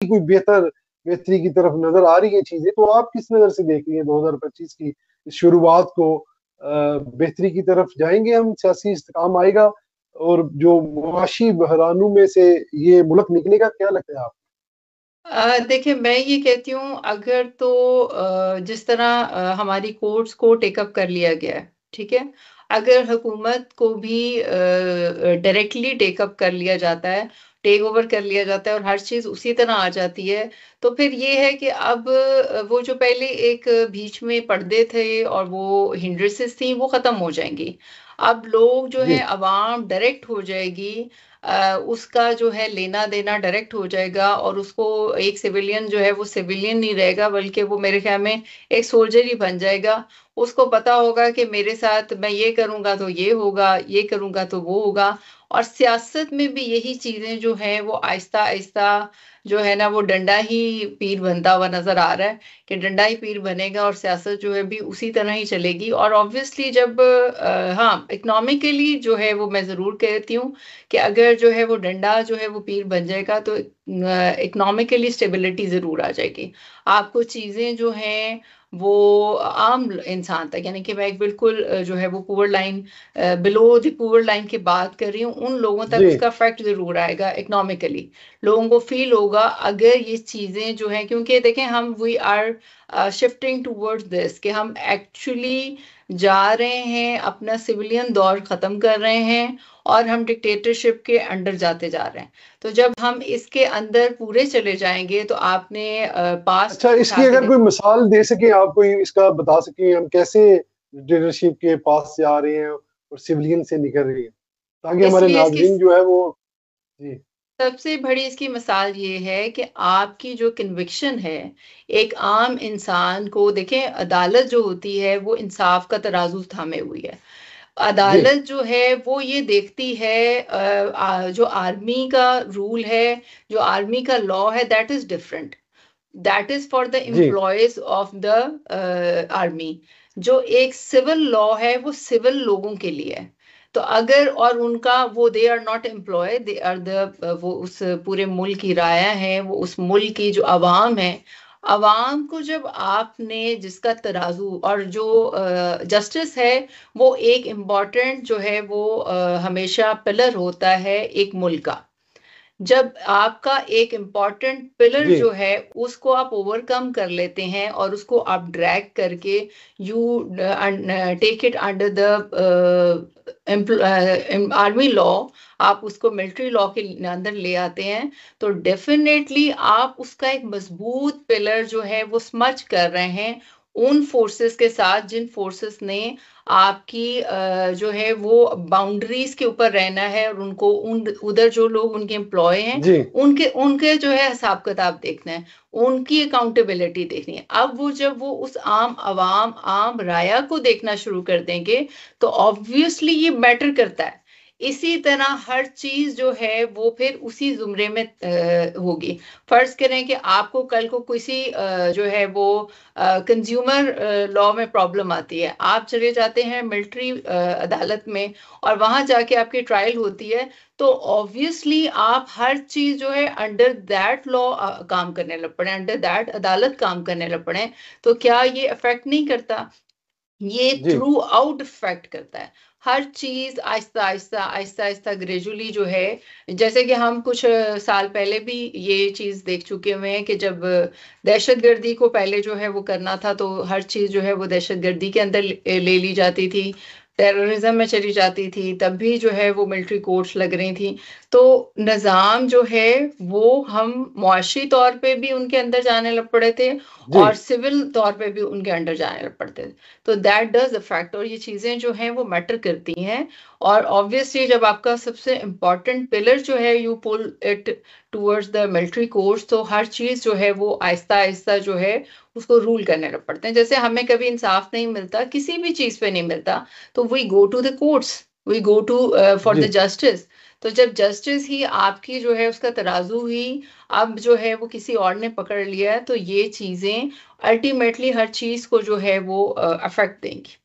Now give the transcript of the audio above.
कोई बेहतरी की तरफ नजर आ रही है चीजें, तो आप किस नजर से देख रही हैं 2025 की शुरुआत को? बेहतरी की तरफ जाएंगे हम, सियासी इस्तेकाम आएगा, और जो मुआशी बहरानों में से ये मुल्क निकलेगा, क्या लगता है आप? देखिए, मैं ये कहती हूँ, अगर तो जिस तरह हमारी कोर्ट्स को टेकअप कर लिया गया है, ठीक है। अगर हुकूमत को भी डायरेक्टली टेकअप कर लिया जाता है, टेक ओवर कर लिया जाता है और हर चीज उसी तरह आ जाती है, तो फिर ये है कि अब वो जो पहले एक बीच में पर्दे थे और वो हिंड्रेसेस थी, वो खत्म हो जाएंगी। अब लोग जो है, जी। अवाम डायरेक्ट हो जाएगी, उसका जो है लेना देना डायरेक्ट हो जाएगा, और उसको एक सिविलियन जो है वो सिविलियन नहीं रहेगा, बल्कि वो मेरे ख्याल में एक सोल्जर ही बन जाएगा। उसको पता होगा कि मेरे साथ मैं ये करूंगा तो ये होगा, ये करूंगा तो वो होगा। और सियासत में भी यही चीजें जो है वो आहिस्ता आहिस्ता जो है ना, वो डंडा ही पीर बनता हुआ नजर आ रहा है, कि डंडा ही पीर बनेगा और सियासत जो है भी उसी तरह ही चलेगी। और ऑब्वियसली जब हाँ, इकोनॉमिकली जो है वो मैं जरूर कहती हूँ कि अगर जो है वो डंडा जो है वो पीर बन जाएगा, तो इकोनॉमिकली स्टेबिलिटी जरूर आ जाएगी। आपको चीजें जो हैं वो आम इंसान तक, यानी कि मैं एक बिल्कुल जो है वो poor line, below the poor line की बात कर रही हूँ, उन लोगों तक जी। उसका इफेक्ट जरूर आएगा इकोनॉमिकली। लोगों को फील होगा अगर ये चीजें जो हैं, क्योंकि देखें, हम we are shifting towards this, कि हम एक्चुअली जा रहे हैं, अपना सिविलियन दौर खत्म कर रहे हैं और हम डिक्टेटरशिप के अंडर जाते जा रहे हैं। तो जब हम इसके अंदर पूरे चले जाएंगे, तो आपने पास्ट अच्छा, इसकी उठा के अगर देख। कोई मिसाल दे सके, आप कोई इसका बता सके, हम कैसे लीडरशिप के पास से आ रहे हैं और सिविलियन से निकल रहे हैं, ताकि हमारे इसलिए इसकी नाजरीन जो है वो। जी। सबसे बड़ी इसकी मिसाल ये है कि आपकी जो कन्विक्शन है, एक आम इंसान को देखें, अदालत जो होती है वो इंसाफ का तराजू थामे हुई है। जी। अदालत जो है वो ये देखती है, जो आर्मी का रूल है, जो आर्मी का लॉ है, that is different, that is for the जी। Employees of the army. जो एक सिविल लॉ है वो सिविल लोगों के लिए है। तो अगर, और उनका वो, they are not employ, they are the, वो उस पूरे मुल्क की राया है, वो उस मुल्क की जो अवाम है। अवाम को जब आपने जिसका तराजू, और जो जस्टिस है, वो एक इम्पॉर्टेंट जो है वो हमेशा पिलर होता है एक मुल्क का। जब आपका एक इम्पॉर्टेंट पिलर जी। जो है उसको आप ओवरकम कर लेते हैं और उसको आप ड्रैग करके, you take it under the army law, आप उसको मिलिट्री लॉ के अंदर ले आते हैं, तो डेफिनेटली आप उसका एक मजबूत पिलर जो है वो स्मच कर रहे हैं उन फोर्सेस के साथ, जिन फोर्सेस ने आपकी जो है वो बाउंड्रीज के ऊपर रहना है, और उनको उन उधर जो लोग उनके एम्प्लॉय हैं, जी। उनके उनके जो है हिसाब किताब देखना है, उनकी अकाउंटेबिलिटी देखनी है। अब वो जब वो उस आम आवाम, आम राया को देखना शुरू कर देंगे, तो ऑब्वियसली ये मैटर करता है। इसी तरह हर चीज जो है वो फिर उसी जुमरे में होगी। फर्ज करें कि आपको कल को किसी जो है वो कंज्यूमर लॉ में प्रॉब्लम आती है, आप चले जाते हैं मिलिट्री अदालत में, और वहां जाके आपकी ट्रायल होती है, तो ऑब्वियसली आप हर चीज जो है अंडर दैट लॉ काम करने लग पड़े, अंडर दैट अदालत काम करने लग पड़े। तो क्या ये अफेक्ट नहीं करता? ये जी। थ्रू आउट इफेक्ट करता है। हर चीज आहिस्ता आहिस्ता आहिस्ता आहिस्ता ग्रेजुअली जो है, जैसे कि हम कुछ साल पहले भी ये चीज देख चुके हुए हैं, कि जब दहशतगर्दी को पहले जो है वो करना था, तो हर चीज जो है वो दहशतगर्दी के अंदर ले ली जाती थी, टेररिज्म में चली जाती थी, तब भी जो है वो मिलिट्री कोर्ट्स लग रही थी। तो निज़ाम जो है वो, हम मुआशी तौर पे भी उनके अंदर जाने लग पड़े थे, जी। और सिविल तौर पे भी उनके अंडर जाने लग पड़ते थे। तो दैट डज अफेक्ट, और ये चीजें जो हैं वो मैटर करती हैं। और ऑब्वियसली जब आपका सबसे इम्पोर्टेंट पिलर जो है, you pull it towards the military course, तो हर चीज जो है वो आहिस्ता आहिस्ता जो है उसको रूल करने लग पड़ते हैं। जैसे हमें कभी इंसाफ नहीं मिलता, किसी भी चीज पे नहीं मिलता, तो we go to the courts, we go to for the जी। जस्टिस। तो जब जस्टिस ही आपकी जो है उसका तराजू ही अब जो है वो किसी और ने पकड़ लिया है, तो ये चीजें अल्टीमेटली हर चीज को जो है वो अफेक्ट देंगी।